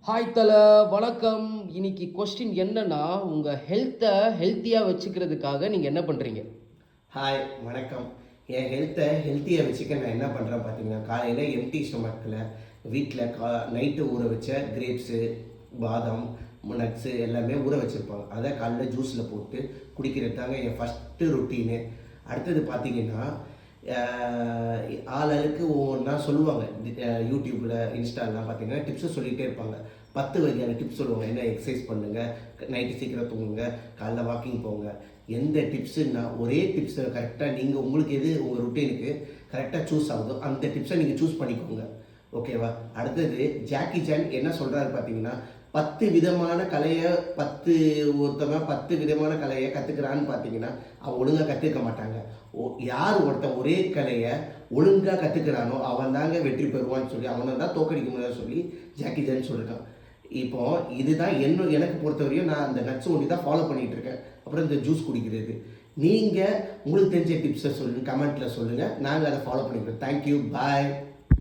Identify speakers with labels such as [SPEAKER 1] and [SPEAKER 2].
[SPEAKER 1] Hi தல, வணக்கம். இன்னைக்கு கொஸ்டின் என்னன்னா, உங்கள் ஹெல்த்தியாக வச்சுக்கிறதுக்காக நீங்கள் என்ன பண்ணுறீங்க?
[SPEAKER 2] ஹாய் வணக்கம். என் ஹெல்த்தியாக வச்சுக்க நான் என்ன பண்ணுறேன் பார்த்தீங்கன்னா, காலையில் எம்டி ஸ்டொமக்கில் வீட்டில் நைட்டு ஊற வச்ச கிரேப்ஸு, பாதாம், நட்ஸு எல்லாமே ஊற வச்சுருப்பாங்க. அதை காலையில் ஜூஸில் போட்டு குடிக்கிறது தாங்க என் ஃபஸ்ட்டு ரொட்டீனு. அடுத்தது பார்த்தீங்கன்னா, ஆளுக்கு ஒவ்வொன்றா சொல்லுவாங்க. யூடியூப்பில், இன்ஸ்டாலாம் பார்த்தீங்கன்னா டிப்ஸை சொல்லிகிட்டே இருப்பாங்க. 10 வகையான டிப்ஸ் சொல்லுவாங்க. என்ன எக்ஸசைஸ் பண்ணுங்கள், நைட்டு சீக்கிரம் தூங்குங்க, காலைல வாக்கிங் போங்க. எந்த டிப்ஸுன்னா ஒரே டிப்ஸை கரெக்டாக நீங்கள் உங்களுக்கு எது உங்கள் ருட்டீனுக்கு கரெக்டாக சூஸ் ஆகுதோ அந்த டிப்ஸை நீங்கள் சூஸ் பண்ணிக்கோங்க. ஓகேவா? அடுத்தது ஜாக்கி சான் என்ன சொல்கிறாரு பார்த்தீங்கன்னா, 10 விதமான கலையை ஒருத்தவன் 10 விதமான கலையை கற்றுக்கிறான்னு பார்த்தீங்கன்னா அவன் ஒழுங்காக கற்றுக்க மாட்டாங்க. யார் ஒருத்தன் ஒரே கலையை ஒழுங்காக கற்றுக்கிறானோ அவன் தாங்க வெற்றி பெறுவான்னு சொல்லி, அவனை தான் தோக்கடிக்க முடியாதுன்னு சொல்லி ஜாக்கி சான் சொல்லியிருக்கான். இப்போ இதுதான் எனக்கு பொறுத்தவரையும் நான் அந்த நட்ஸ் ஒண்டி தான் ஃபாலோ பண்ணிகிட்டு இருக்கேன். அப்புறம் இந்த ஜூஸ் குடிக்கிறது. நீங்கள் உங்களுக்கு தெரிஞ்ச டிப்ஸை சொல்லுங்கள், கமெண்ட்டில் சொல்லுங்கள். நாங்கள் அதை ஃபாலோ பண்ணிக்கிறோம். தேங்க்யூ, பாய்.